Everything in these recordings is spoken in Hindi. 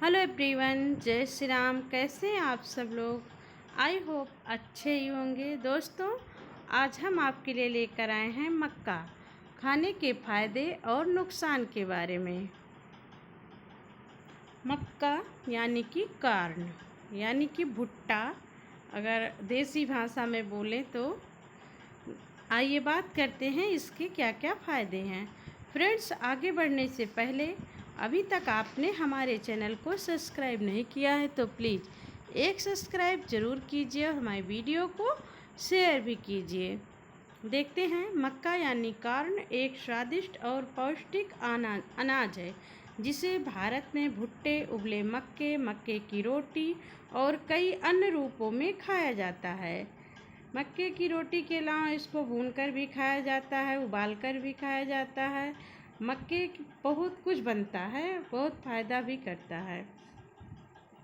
हेलो एवरीवन, जय श्री राम। कैसे हैं आप सब लोग? आई होप अच्छे ही होंगे। दोस्तों, आज हम आपके लिए लेकर आए हैं मक्का खाने के फ़ायदे और नुकसान के बारे में। मक्का यानी कि कार्न यानी कि भुट्टा, अगर देसी भाषा में बोलें तो। आइए बात करते हैं इसके क्या क्या फ़ायदे हैं। फ्रेंड्स, आगे बढ़ने से पहले अभी तक आपने हमारे चैनल को सब्सक्राइब नहीं किया है तो प्लीज़ एक सब्सक्राइब ज़रूर कीजिए और हमारी वीडियो को शेयर भी कीजिए। देखते हैं, मक्का यानी कार्न एक स्वादिष्ट और पौष्टिक अनाज है जिसे भारत में भुट्टे, उबले मक्के, मक्के की रोटी और कई अन्य रूपों में खाया जाता है। मक्के की रोटी के अलावा इसको भूनकर भी खाया जाता है, उबालकर भी खाया जाता है। मक्के बहुत कुछ बनता है, बहुत फ़ायदा भी करता है।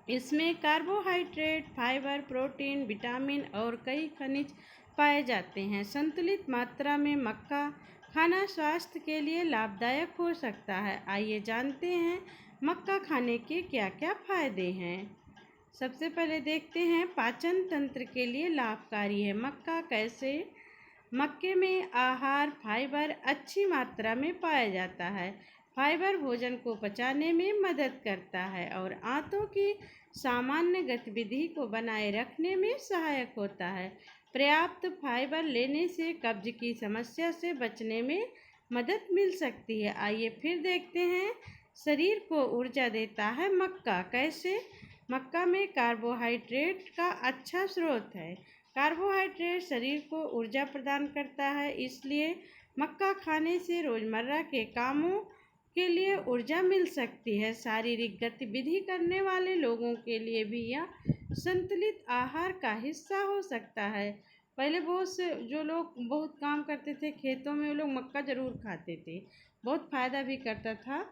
इसमें कार्बोहाइड्रेट, फाइबर, प्रोटीन, विटामिन और कई खनिज पाए जाते हैं। संतुलित मात्रा में मक्का खाना स्वास्थ्य के लिए लाभदायक हो सकता है। आइए जानते हैं मक्का खाने के क्या क्या फ़ायदे हैं। सबसे पहले देखते हैं, पाचन तंत्र के लिए लाभकारी है। मक्का कैसे? मक्के में आहार फाइबर अच्छी मात्रा में पाया जाता है। फाइबर भोजन को पचाने में मदद करता है और आंतों की सामान्य गतिविधि को बनाए रखने में सहायक होता है। पर्याप्त फाइबर लेने से कब्ज की समस्या से बचने में मदद मिल सकती है। आइए फिर देखते हैं, शरीर को ऊर्जा देता है मक्का कैसे? मक्का में कार्बोहाइड्रेट का अच्छा स्रोत है। कार्बोहाइड्रेट शरीर को ऊर्जा प्रदान करता है, इसलिए मक्का खाने से रोज़मर्रा के कामों के लिए ऊर्जा मिल सकती है। शारीरिक गतिविधि करने वाले लोगों के लिए भी यह संतुलित आहार का हिस्सा हो सकता है। पहले बहुत से जो लोग बहुत काम करते थे खेतों में, वो लोग मक्का ज़रूर खाते थे, बहुत फ़ायदा भी करता था।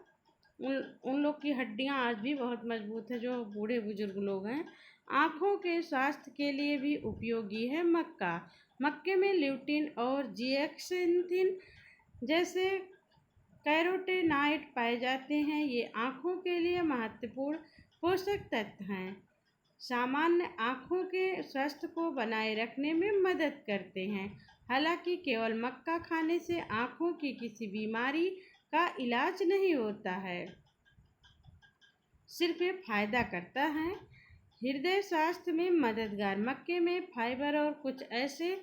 उन उन लोग की हड्डियां आज भी बहुत मजबूत है, जो बूढ़े बुजुर्ग लोग हैं। आँखों के स्वास्थ्य के लिए भी उपयोगी है मक्का। मक्के में ल्यूटिन और जिएक्सिंथिन जैसे कैरोटेनॉइड पाए जाते हैं। ये आँखों के लिए महत्वपूर्ण पोषक तत्व हैं। सामान्य आँखों के स्वास्थ्य को बनाए रखने में मदद करते हैं। हालांकि केवल मक्का खाने से आँखों की किसी बीमारी का इलाज नहीं होता है, सिर्फ ये फायदा करता है। हृदय स्वास्थ्य में मददगार। मक्के में फाइबर और कुछ ऐसे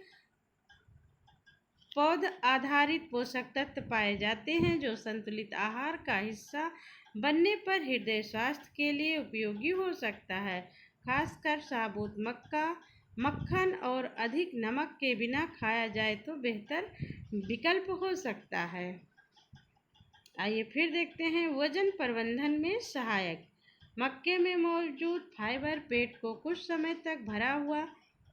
पौध आधारित पोषक तत्व पाए जाते हैं जो संतुलित आहार का हिस्सा बनने पर हृदय स्वास्थ्य के लिए उपयोगी हो सकता है। खासकर साबुत मक्का मक्खन और अधिक नमक के बिना खाया जाए तो बेहतर विकल्प हो सकता है। आइए फिर देखते हैं, वजन प्रबंधन में सहायक। मक्के में मौजूद फाइबर पेट को कुछ समय तक भरा हुआ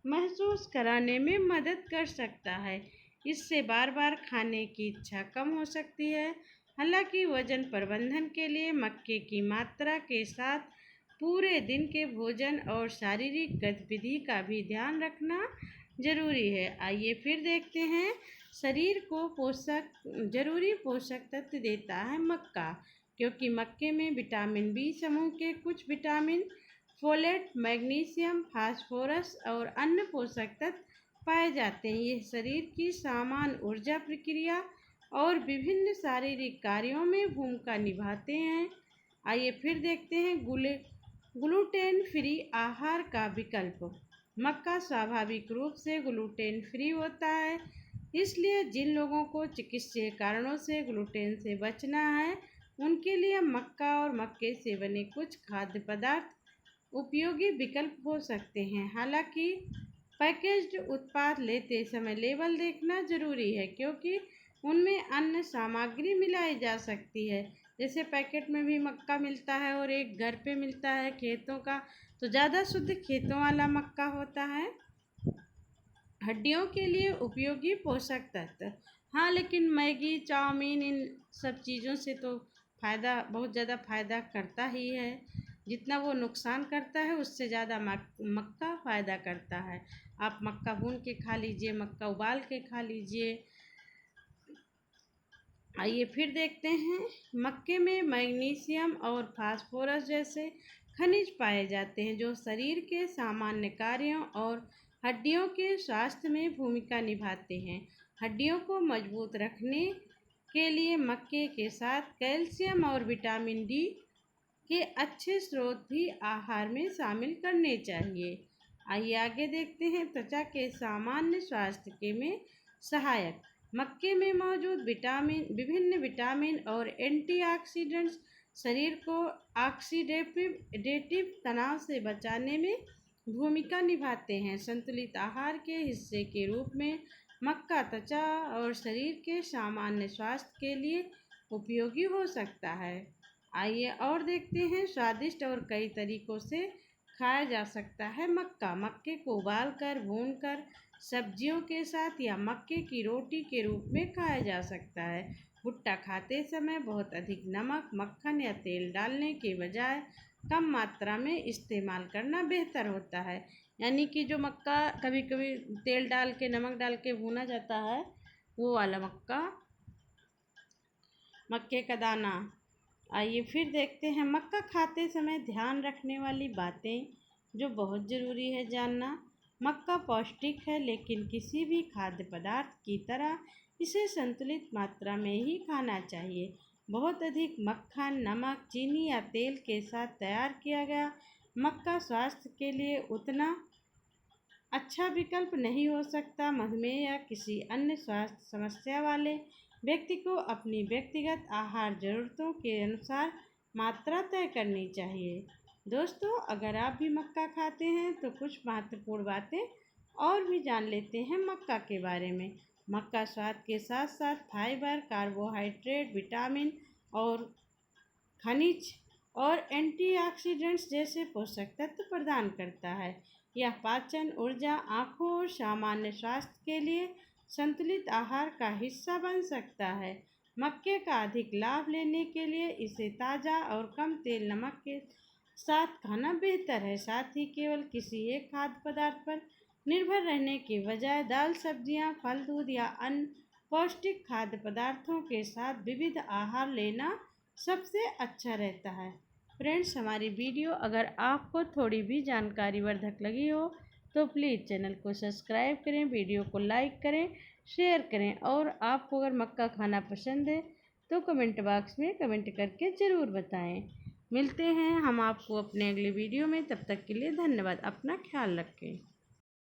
महसूस कराने में मदद कर सकता है। इससे बार बार खाने की इच्छा कम हो सकती है। हालांकि वजन प्रबंधन के लिए मक्के की मात्रा के साथ पूरे दिन के भोजन और शारीरिक गतिविधि का भी ध्यान रखना जरूरी है। आइए फिर देखते हैं, शरीर को जरूरी पोषक तत्व देता है मक्का, क्योंकि मक्के में विटामिन बी समूह के कुछ विटामिन, फोलेट, मैग्नीशियम, फास्फोरस और अन्य पोषक तत्व पाए जाते हैं। ये शरीर की सामान्य ऊर्जा प्रक्रिया और विभिन्न शारीरिक कार्यों में भूमिका निभाते हैं। आइए फिर देखते हैं, ग्लूटेन फ्री आहार का विकल्प। मक्का स्वाभाविक रूप से ग्लूटेन फ्री होता है, इसलिए जिन लोगों को चिकित्सीय कारणों से ग्लूटेन से बचना है, उनके लिए मक्का और मक्के से बने कुछ खाद्य पदार्थ उपयोगी विकल्प हो सकते हैं। हालांकि पैकेज्ड उत्पाद लेते समय लेबल देखना जरूरी है, क्योंकि उनमें अन्य सामग्री मिलाई जा सकती है। जैसे पैकेट में भी मक्का मिलता है और एक घर पे मिलता है खेतों का, तो ज़्यादा शुद्ध खेतों वाला मक्का होता है। हड्डियों के लिए उपयोगी पोषक तत्व। हाँ, लेकिन मैगी, चाउमीन, इन सब चीज़ों से तो फ़ायदा, बहुत ज़्यादा फ़ायदा करता ही है। जितना वो नुकसान करता है उससे ज़्यादा मक्का फ़ायदा करता है। आप मक्का भून के खा लीजिए, मक्का उबाल के खा लीजिए। आइए फिर देखते हैं। मक्के में मैग्नीशियम और फास्फोरस जैसे खनिज पाए जाते हैं जो शरीर के सामान्य कार्यों और हड्डियों के स्वास्थ्य में भूमिका निभाते हैं। हड्डियों को मजबूत रखने के लिए मक्के के साथ कैल्शियम और विटामिन डी के अच्छे स्रोत भी आहार में शामिल करने चाहिए। आइए आगे देखते हैं। त्वचा के सामान्य स्वास्थ्य के में सहायक मक्के में मौजूद विभिन्न विटामिन और एंटीऑक्सीडेंट्स शरीर को ऑक्सीडेटिव तनाव से बचाने में भूमिका निभाते हैं। संतुलित आहार के हिस्से के रूप में मक्का त्वचा और शरीर के सामान्य स्वास्थ्य के लिए उपयोगी हो सकता है। आइए और देखते हैं। स्वादिष्ट और कई तरीकों से खाया जा सकता है मक्का। मक्के को उबालकर, भूनकर, सब्जियों के साथ या मक्के की रोटी के रूप में खाया जा सकता है। भुट्टा खाते समय बहुत अधिक नमक, मक्खन या तेल डालने के बजाय कम मात्रा में इस्तेमाल करना बेहतर होता है। यानी कि जो मक्का कभी कभी तेल डाल के, नमक डाल के भूना जाता है, वो वाला मक्के का दाना। आइए फिर देखते हैं। मक्का खाते समय ध्यान रखने वाली बातें जो बहुत ज़रूरी है जानना। मक्का पौष्टिक है, लेकिन किसी भी खाद्य पदार्थ की तरह इसे संतुलित मात्रा में ही खाना चाहिए। बहुत अधिक मक्खन, नमक, चीनी या तेल के साथ तैयार किया गया मक्का स्वास्थ्य के लिए उतना अच्छा विकल्प नहीं हो सकता। मधुमेह या किसी अन्य स्वास्थ्य समस्या वाले व्यक्ति को अपनी व्यक्तिगत आहार ज़रूरतों के अनुसार मात्रा तय करनी चाहिए। दोस्तों, अगर आप भी मक्का खाते हैं तो कुछ महत्वपूर्ण बातें और भी जान लेते हैं मक्का के बारे में। मक्का स्वाद के साथ साथ फाइबर, कार्बोहाइड्रेट, विटामिन और खनिज और एंटीऑक्सीडेंट्स जैसे पोषक तत्व प्रदान करता है। यह पाचन, ऊर्जा, आँखों और सामान्य स्वास्थ्य के लिए संतुलित आहार का हिस्सा बन सकता है। मक्के का अधिक लाभ लेने के लिए इसे ताज़ा और कम तेल नमक के साथ खाना बेहतर है। साथ ही केवल किसी एक खाद्य पदार्थ पर निर्भर रहने के बजाय दाल, सब्जियां, फल, दूध या अन्य पौष्टिक खाद्य पदार्थों के साथ विविध आहार लेना सबसे अच्छा रहता है। फ्रेंड्स, हमारी वीडियो अगर आपको थोड़ी भी जानकारी वर्धक लगी हो तो प्लीज़ चैनल को सब्सक्राइब करें, वीडियो को लाइक करें, शेयर करें और आपको अगर मक्का खाना पसंद है तो कमेंट बॉक्स में कमेंट करके ज़रूर बताएं। मिलते हैं हम आपको अपने अगले वीडियो में। तब तक के लिए धन्यवाद। अपना ख्याल रखें।